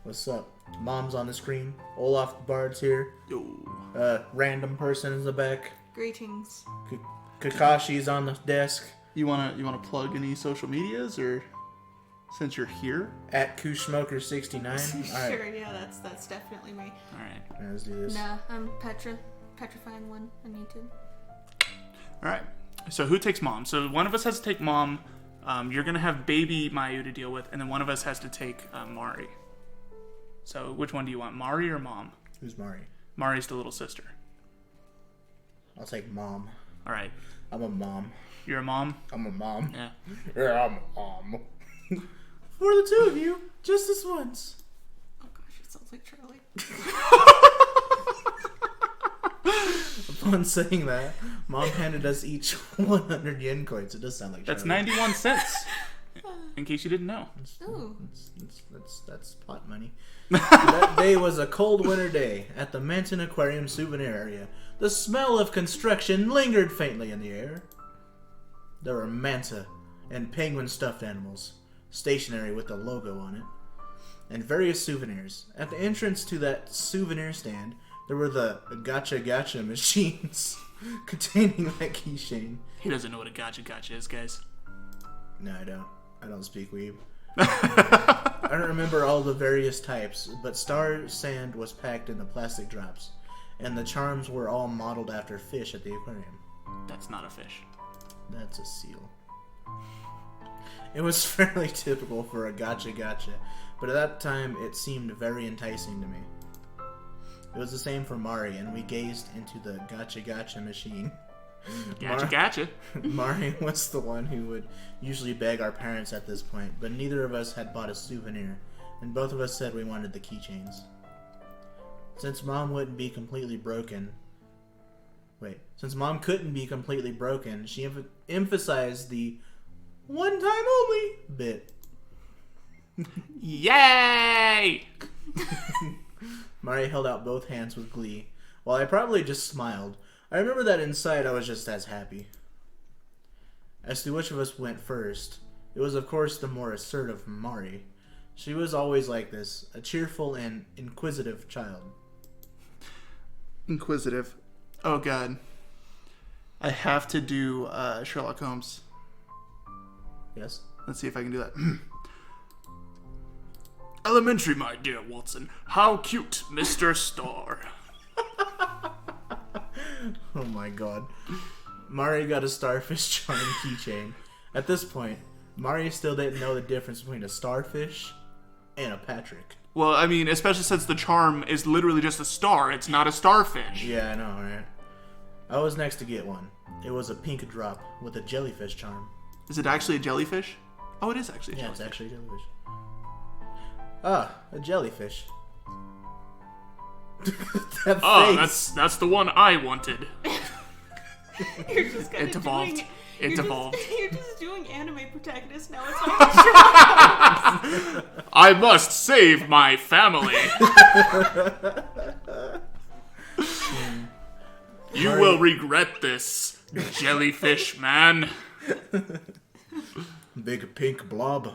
What's up? Mom's on the screen. Olaf the Bard's here. Random person in the back. Greetings. Kakashi's on the desk. You wanna plug any social medias, or since you're here? At Kushmoker69. Sure, yeah, that's definitely me. Alright. Let's do this. Nah, I'm Petrifying One on YouTube. Alright. So who takes mom? So one of us has to take mom. You're gonna have baby Mayu to deal with, and then one of us has to take Mari. So which one do you want, Mari or mom? Who's Mari? Mari's the little sister. I'll take mom. Alright. I'm a mom. You're a mom? I'm a mom. Yeah. Yeah, I'm a mom. For the two of you, just this once. Oh gosh, it sounds like Charlie. Upon saying that, Mom handed us each 100 yen coins. It does sound like That's Charlie. 91 cents. In case you didn't know. Ooh. That's pot money. That day was a cold winter day at the Manton Aquarium souvenir area. The smell of construction lingered faintly in the air. There were manta and penguin stuffed animals, stationery with the logo on it, and various souvenirs. At the entrance to that souvenir stand, there were the gacha machines containing that keychain. He doesn't know what a gacha is, guys. No, I don't. I don't speak Weeb. I don't remember all the various types, but star sand was packed in the plastic drops, and the charms were all modeled after fish at the aquarium. That's not a fish. That's a seal. It was fairly typical for a gacha, but at that time it seemed very enticing to me. It was the same for Mari, and we gazed into the gacha machine. Gacha. Mari was the one who would usually beg our parents at this point, but neither of us had bought a souvenir, and both of us said we wanted the keychains. Since Mom couldn't be completely broken, she emphasized the one time only bit. Yay! Mari held out both hands with glee, while I probably just smiled. I remember that inside I was just as happy. As to which of us went first, it was of course the more assertive Mari. She was always like this, a cheerful and inquisitive child. Inquisitive. Oh god. I have to do Sherlock Holmes. Yes? Let's see if I can do that. Elementary, my dear Watson. How cute, Mr. Star. Oh my god. Mari got a starfish charm keychain. At this point, Mari still didn't know the difference between a starfish and a Patrick. Well, I mean, especially since the charm is literally just a star. It's not a starfish. Yeah, I know, right? I was next to get one. It was a pink drop with a jellyfish charm. Is it actually a jellyfish? Oh, it is actually a jellyfish. Yeah, it's actually a jellyfish. Ah, a jellyfish. Oh, that's the one I wanted. You're just kind It of evolved. doing... It evolved. You're just doing anime protagonists now. It's like I must save my family. You will regret this, jellyfish man. Big pink blob.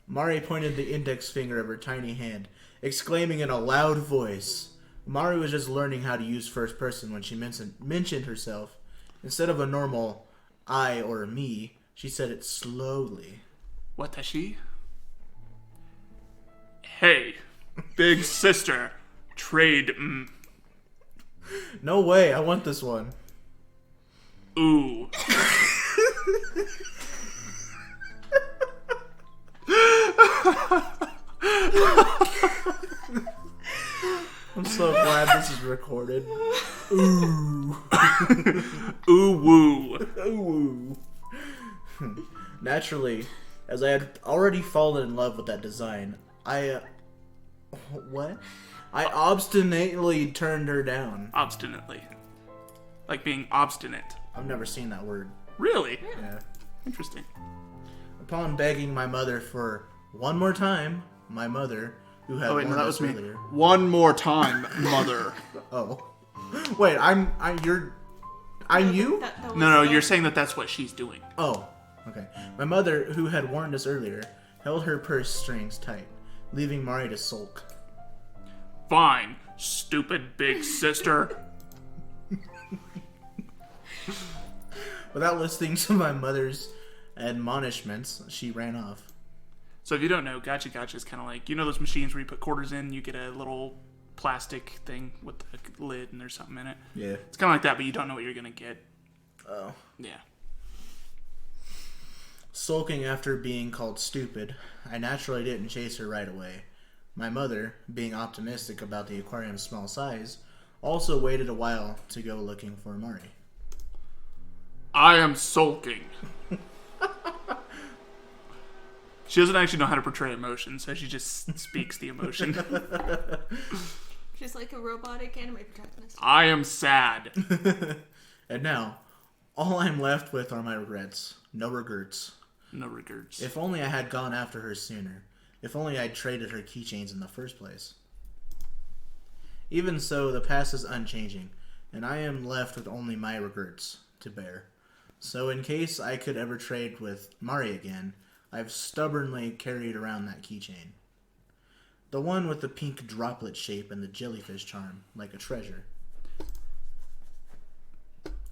Mari pointed the index finger of her tiny hand, exclaiming in a loud voice. Mari was just learning how to use first person when she mentioned herself. Instead of a normal I or me, she said it slowly. Watashi? Hey, big sister, trade No way, I want this one. ooh. I'm so glad this is recorded. Ooh. Ooh woo. Ooh. Naturally, as I had already fallen in love with that design, I obstinately turned her down. Obstinately. Like being obstinate. I've never seen that word. Really? Yeah. Interesting. Upon begging my mother for one more time, my mother, who had warned that us was me. earlier. One more time, mother. Oh. Wait, I'm you? that was No, you're saying that that's what she's doing. Oh, okay. My mother, who had warned us earlier, held her purse strings tight. leaving Mari to sulk. Fine, stupid big sister. Without listening to my mother's admonishments, she ran off. So if you don't know, Gacha Gacha is kind of like, you know those machines where you put quarters in, you get a little plastic thing with the lid and there's something in it? Yeah. It's kind of like that, but you don't know what you're going to get. Oh. Yeah. Sulking after being called stupid, I naturally didn't chase her right away. My mother, being optimistic about the aquarium's small size, also waited a while to go looking for Mari. I am sulking. She doesn't actually know how to portray emotion, so she just speaks the emotion. She's like a robotic anime protagonist. I am sad. And now, all I'm left with are my regrets. No regrets. No regrets. If only I had gone after her sooner. If only I'd traded her keychains in the first place. Even so, the past is unchanging, and I am left with only my regrets to bear. So in case I could ever trade with Mari again, I've stubbornly carried around that keychain. The one with the pink droplet shape and the jellyfish charm, like a treasure.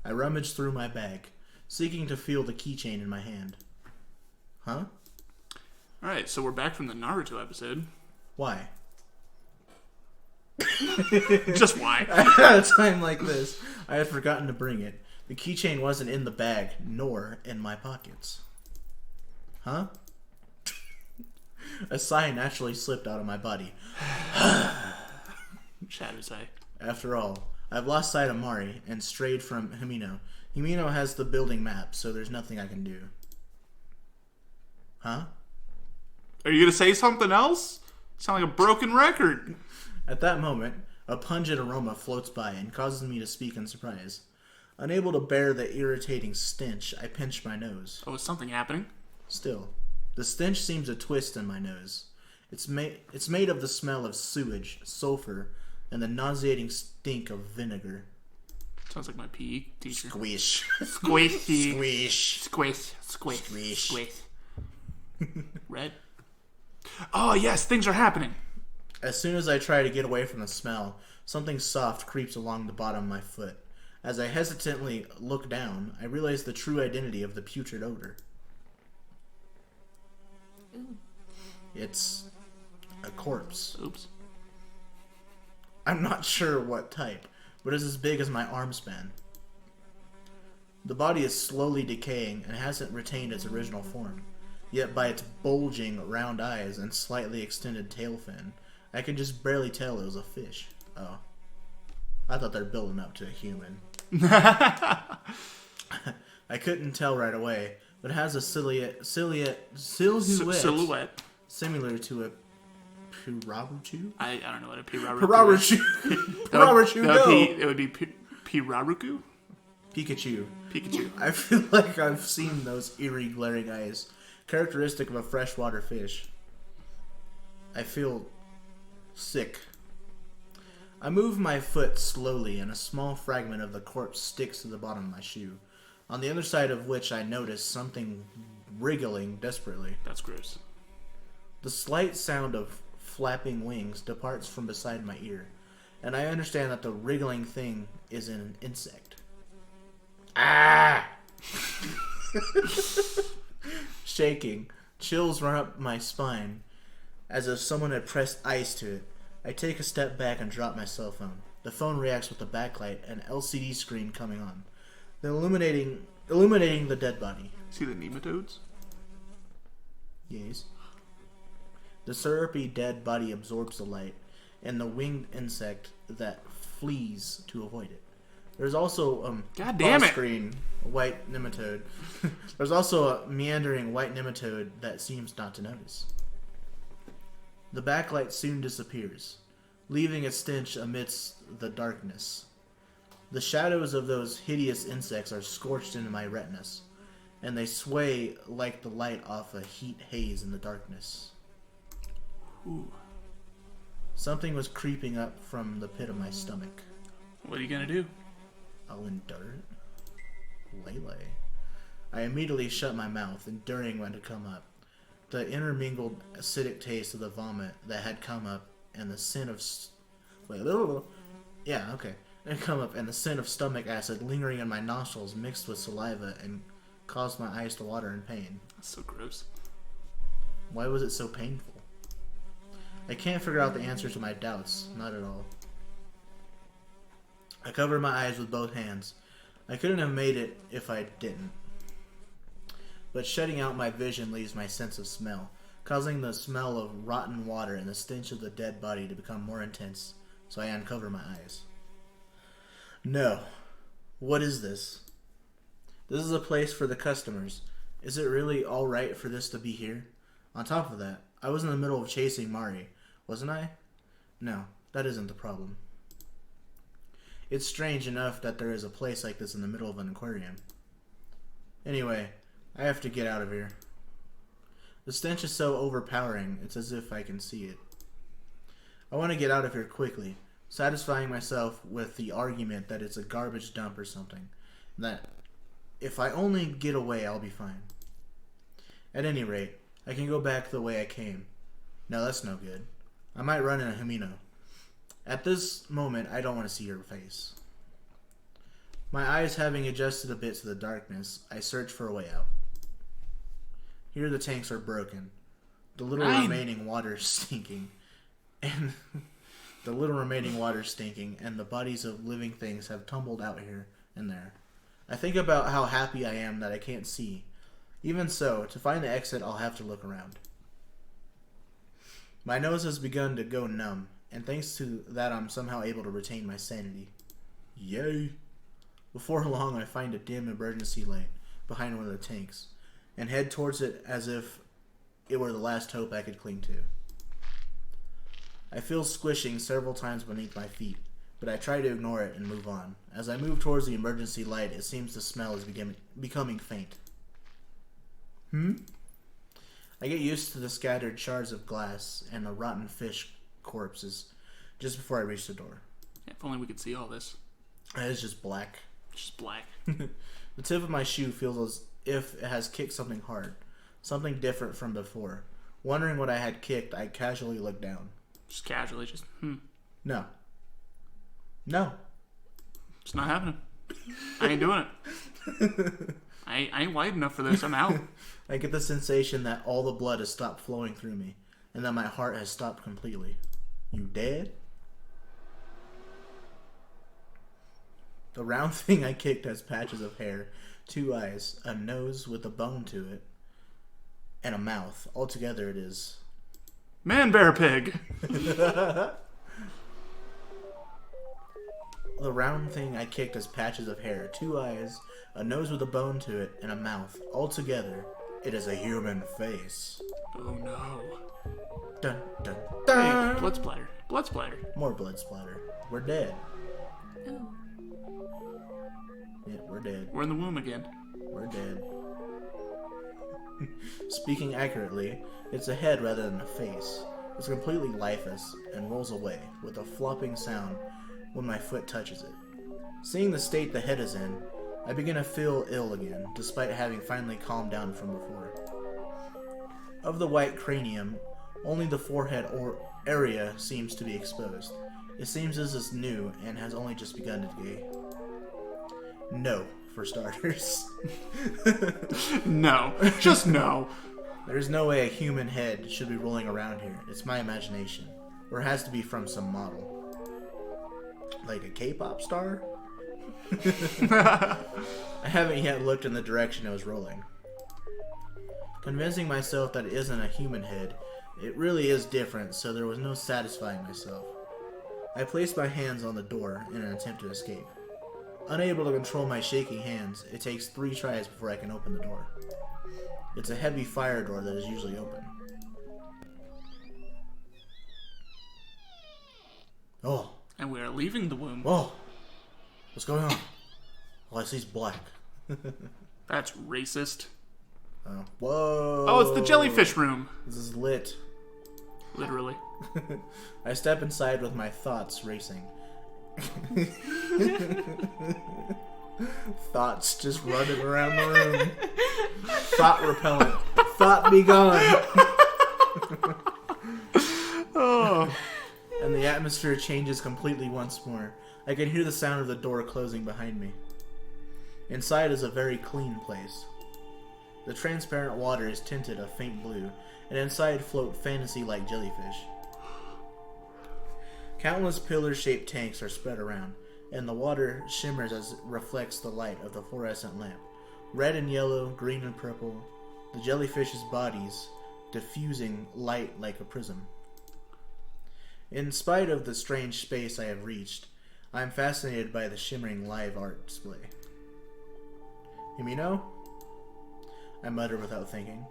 I rummaged through my bag, seeking to feel the keychain in my hand. Huh? Alright, so we're back from the Naruto episode. Why? Just why? At a time like this, I had forgotten to bring it. The keychain wasn't in the bag, nor in my pockets. Huh? A sigh naturally slipped out of my body. Shadow's eye. After all, I've lost sight of Mari and strayed from Himino. Himino has the building map, so there's nothing I can do. Huh? Are you going to say something else? Sound like a broken record. At that moment, a pungent aroma floats by and causes me to speak in surprise. Unable to bear the irritating stench, I pinch my nose. Oh, is something happening? Still, the stench seems a twist in my nose. It's made of the smell of sewage, sulfur, and the nauseating stink of vinegar. Sounds like my PE teacher. Squish. Squishy. Squish. Squish. Squish. Squish. Squish. Red? Oh, yes, things are happening. As soon as I try to get away from the smell, something soft creeps along the bottom of my foot. As I hesitantly look down, I realize the true identity of the putrid odor. Ooh. It's a corpse. Oops. I'm not sure what type, but it's as big as my arm span. The body is slowly decaying and hasn't retained its original form. Yet by its bulging round eyes and slightly extended tail fin, I can just barely tell it was a fish. Oh. I thought they're building up to a human. I couldn't tell right away, but it has a silhouette similar to a Piraruchu? I don't know what a Piraruku Piraruchu! Piraruchu, no! It would be Piraruku? Pikachu. Pikachu. I feel like I've seen those eerie glaring eyes, characteristic of a freshwater fish. I feel sick. I move my foot slowly and a small fragment of the corpse sticks to the bottom of my shoe, on the other side of which I notice something wriggling desperately. That's gross. The slight sound of flapping wings departs from beside my ear, and I understand that the wriggling thing is an insect. Ah! Shaking, chills run up my spine, as if someone had pressed ice to it. I take a step back and drop my cell phone. The phone reacts with a backlight and LCD screen coming on, then illuminating the dead body. See the nematodes? Yes. The syrupy dead body absorbs the light, and the winged insect that flees to avoid it. There's also God damn it! off-screen white nematode. There's also a meandering white nematode that seems not to notice. The backlight soon disappears, leaving a stench amidst the darkness. The shadows of those hideous insects are scorched into my retinas, and they sway like the light off a heat haze in the darkness. Ooh. Something was creeping up from the pit of my stomach. What are you gonna do? I'll endure it. Lele. I immediately shut my mouth, enduring when to come up. the intermingled acidic taste of the vomit that had come up and the scent of... Yeah, okay. It had come up and the scent of stomach acid lingering in my nostrils mixed with saliva and caused my eyes to water in pain. That's so gross. Why was it so painful? I can't figure out the answer to my doubts. Not at all. I covered my eyes with both hands. I couldn't have made it if I didn't. But shutting out my vision leaves my sense of smell, causing the smell of rotten water and the stench of the dead body to become more intense, so I uncover my eyes. No. What is this? This is a place for the customers. Is it really alright for this to be here? On top of that, I was in the middle of chasing Mari, wasn't I? No, that isn't the problem. It's strange enough that there is a place like this in the middle of an aquarium. Anyway, I have to get out of here. The stench is so overpowering, it's as if I can see it. I want to get out of here quickly, satisfying myself with the argument that it's a garbage dump or something, and that if I only get away, I'll be fine. At any rate, I can go back the way I came. No, that's no good. I might run in a Humino. At this moment, I don't want to see her face. My eyes having adjusted a bit to the darkness, I search for a way out. Here the tanks are broken. The little remaining water stinking. And the bodies of living things have tumbled out here and there. I think about how happy I am that I can't see. Even so, to find the exit, I'll have to look around. My nose has begun to go numb, and thanks to that I'm somehow able to retain my sanity. Yay! Before long, I find a dim emergency light behind one of the tanks, and head towards it as if it were the last hope I could cling to. I feel squishing several times beneath my feet, but I try to ignore it and move on. As I move towards the emergency light, it seems the smell is becoming faint. I get used to the scattered shards of glass and the rotten fish corpses just before I reach the door. Yeah, if only we could see all this. It's just black. Just black. The tip of my shoe feels as if it has kicked something hard. Something different from before. Wondering what I had kicked, I casually look down. Just casually, No. It's not happening. I ain't doing it. I ain't wide enough for this. I'm out. I get the sensation that all the blood has stopped flowing through me, and that my heart has stopped completely. You dead? The round thing I kicked has patches of hair, 2 eyes, a nose with a bone to it, and a mouth. Altogether it is... Man, bear, pig! The round thing I kicked has patches of hair, 2 eyes, a nose with a bone to it, and a mouth. Altogether, it is a human face. Oh no. Dun, dun, dun. Hey, blood splatter. Blood splatter. More blood splatter. We're dead. Oh. Yeah, we're dead. We're in the womb again. We're dead. Speaking accurately, it's a head rather than a face. It's completely lifeless and rolls away with a flopping sound when my foot touches it. Seeing the state the head is in, I begin to feel ill again, despite having finally calmed down from before. Of the white cranium, only the forehead or area seems to be exposed. It seems as it's new and has only just begun to decay. No, for starters. No. Just no. There's no way a human head should be rolling around here. It's my imagination. Or it has to be from some model. Like a K-pop star? I haven't yet looked in the direction it was rolling. Convincing myself that it isn't a human head, it really is different, so there was no satisfying myself. I placed my hands on the door in an attempt to escape. Unable to control my shaking hands, it takes 3 tries before I can open the door. It's a heavy fire door that is usually open. Oh. And we are leaving the womb. Whoa. What's going on? All I see is black. That's racist. Oh. Whoa. Oh, it's the jellyfish room. This is lit. Literally. I step inside with my thoughts racing. Thoughts just running around the room. Thought repellent. Thought be gone. Oh. And the atmosphere changes completely once more. I can hear the sound of the door closing behind me. Inside is a very clean place. The transparent water is tinted a faint blue, and inside float fantasy-like jellyfish. Countless pillar-shaped tanks are spread around, and the water shimmers as it reflects the light of the fluorescent lamp. Red and yellow, green and purple, the jellyfish's bodies diffusing light like a prism. In spite of the strange space I have reached, I am fascinated by the shimmering live art display. Himino? I mutter without thinking.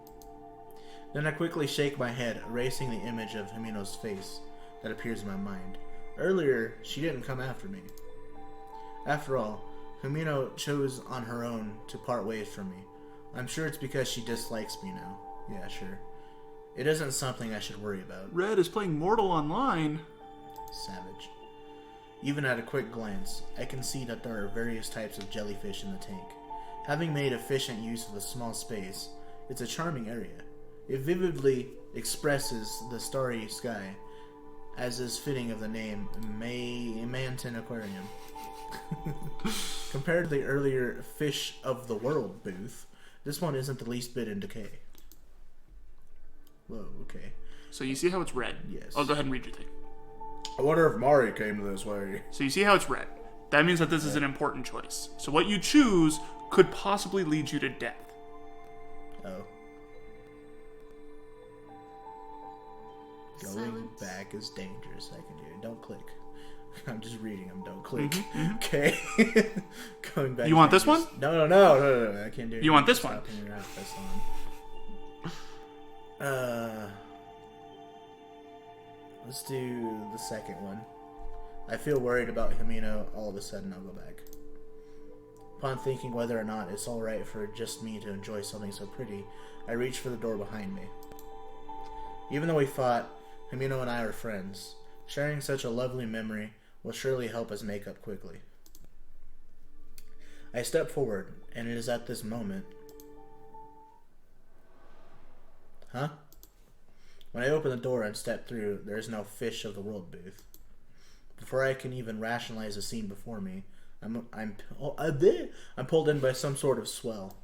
Then I quickly shake my head, erasing the image of Himino's face that appears in my mind. Earlier, she didn't come after me. After all, Himino chose on her own to part ways from me. I'm sure it's because she dislikes me now. Yeah, sure. It isn't something I should worry about. Red is playing Mortal Online. Savage. Even at a quick glance, I can see that there are various types of jellyfish in the tank. Having made efficient use of the small space, it's a charming area. It vividly expresses the starry sky, as is fitting of the name Manton Aquarium. Compared to the earlier Fish of the World booth, this one isn't the least bit in decay. Whoa, okay. So you see how it's red? Yes. I'll go ahead and read your thing. I wonder if Mari came this way. So you see how it's red. That means that this is an important choice. So what you choose could possibly lead you to death. Oh. Going Silence. back is dangerous. I can do it. Don't click. I'm just reading them. Don't click. Mm-hmm. Okay. Going back. You want this one? No. I can't do it. You want this one? Stopping your outfits on. Let's do the second one. I feel worried about Himino. All of a sudden, I'll go back. Upon thinking whether or not it's alright for just me to enjoy something so pretty, I reach for the door behind me. Even though we fought, Himino and I are friends. Sharing such a lovely memory will surely help us make up quickly. I step forward, and it is at this moment... Huh? When I open the door and step through, there is no Fish of the World booth. Before I can even rationalize the scene before me, I'm pulled in by some sort of swell.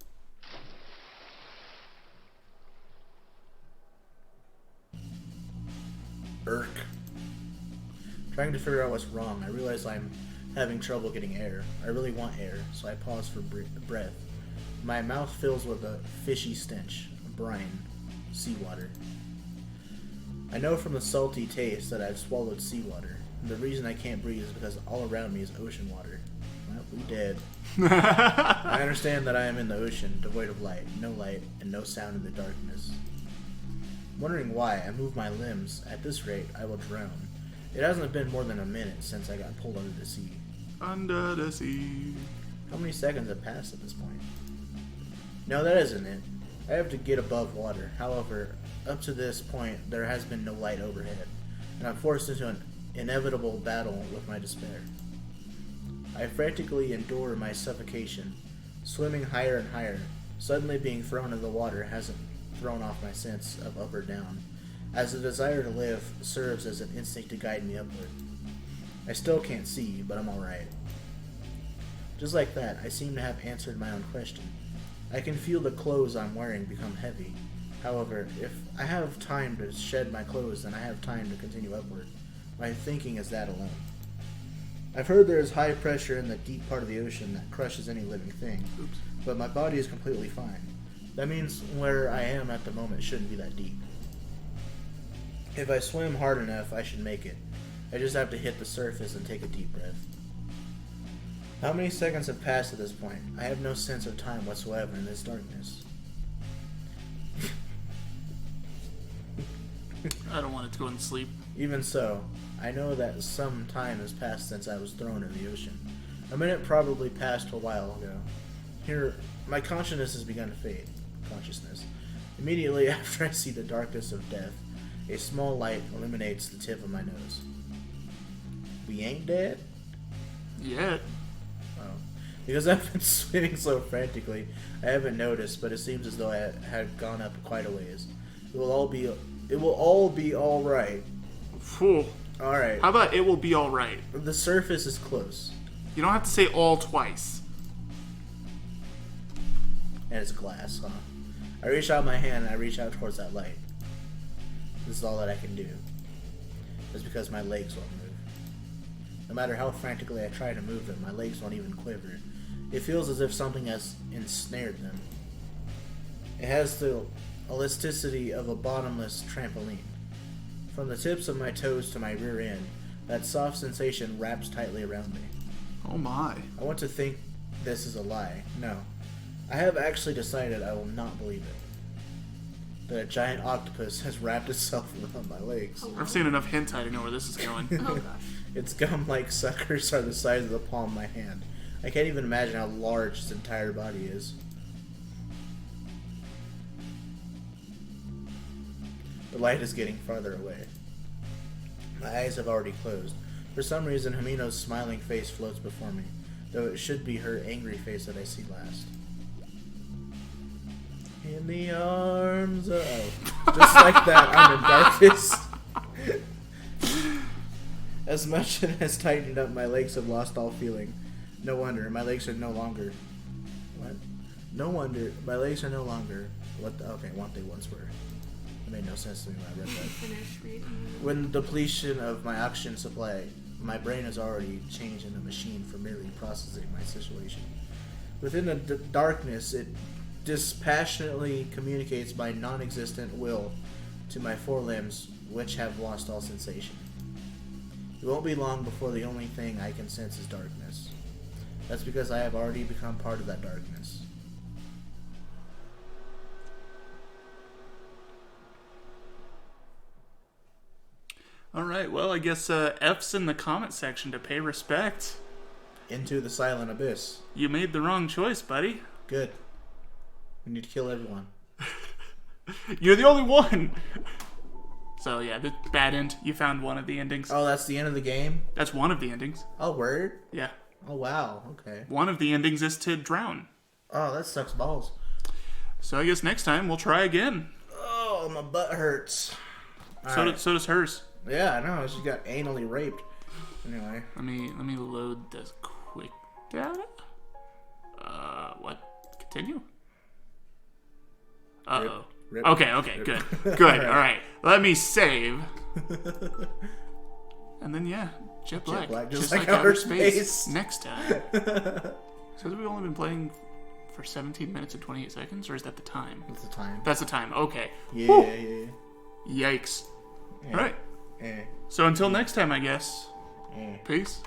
Irk. Trying to figure out what's wrong, I realize I'm having trouble getting air. I really want air, so I pause for breath. My mouth fills with a fishy stench, brine, seawater. I know from the salty taste that I've swallowed seawater. The reason I can't breathe is because all around me is ocean water. Well, we dead. I understand that I am in the ocean, devoid of light, and no sound in the darkness. Wondering why, I move my limbs. At this rate, I will drown. It hasn't been more than a minute since I got pulled under the sea. Under the sea. How many seconds have passed at this point? No, that isn't it. I have to get above water. However, up to this point, there has been no light overhead, and I'm forced into an inevitable battle with my despair. I frantically endure my suffocation, swimming higher and higher. Suddenly being thrown into the water hasn't thrown off my sense of up or down, as the desire to live serves as an instinct to guide me upward. I still can't see, but I'm alright. Just like that, I seem to have answered my own question. I can feel the clothes I'm wearing become heavy. However, if I have time to shed my clothes, then I have time to continue upward. My thinking is that alone. I've heard there is high pressure in the deep part of the ocean that crushes any living thing, but my body is completely fine. That means where I am at the moment shouldn't be that deep. If I swim hard enough, I should make it. I just have to hit the surface and take a deep breath. How many seconds have passed at this point? I have no sense of time whatsoever in this darkness. I don't want it to go and sleep. Even so, I know that some time has passed since I was thrown in the ocean. A minute probably passed a while ago. Here, my consciousness has begun to fade. Consciousness. Immediately after I see the darkness of death, a small light illuminates the tip of my nose. We ain't dead? Yet. Oh. Because I've been swimming so frantically, I haven't noticed, but it seems as though I had gone up quite a ways. It will all be all right. Fool. All right. How about it will be all right? The surface is close, You don't have to say all twice. and it's glass, huh? I reach out my hand and I reach out towards that light. This is all that I can do. It's because my legs won't move. No matter how frantically I try to move them, my legs won't even quiver. It feels as if something has ensnared them. It has the elasticity of a bottomless trampoline. From the tips of my toes to my rear end, that soft sensation wraps tightly around me. Oh my. I want to think this is a lie. No. I have actually decided I will not believe it. That a giant octopus has wrapped itself around my legs. I've seen enough hentai to know where this is going. Oh gosh. Its gum-like suckers are the size of the palm of my hand. I can't even imagine how large its entire body is. The light is getting farther away. My eyes have already closed. For some reason, Hamino's smiling face floats before me, though it should be her angry face that I see last. In the arms of... Just like that, I'm in darkness. As much as it has tightened up, my legs have lost all feeling. No wonder, my legs are no longer... What? No wonder, my legs are no longer... what they once were. It made no sense to me when I read that. Finish reading. When the depletion of my oxygen supply, my brain has already changed into a machine for merely processing my situation. Within the darkness, it dispassionately communicates my non-existent will to my four limbs, which have lost all sensation. It won't be long before the only thing I can sense is darkness. That's because I have already become part of that darkness. Alright, well, I guess F's in the comment section to pay respect. Into the silent abyss. You made the wrong choice, buddy. Good. We need to kill everyone. You're the only one! So, yeah, the bad end. You found one of the endings. Oh, that's the end of the game? That's one of the endings. Oh, word? Yeah. Oh, wow. Okay. One of the endings is to drown. Oh, that sucks balls. So I guess next time we'll try again. Oh, my butt hurts. So does hers. Yeah, I know. She got anally raped. Anyway. Let me load this quick data. What? Continue? Uh-oh. Rip. Okay, good. Good, alright. Let me save. And then, yeah, Jet Black. Just like outer space. Next time. So have we only been playing for 17 minutes and 28 seconds, or is that the time? That's the time. That's the time, okay. Yeah, Whew. yeah. Yikes. Yeah. Alright. Yeah. So until next time, I guess. Yeah. Peace.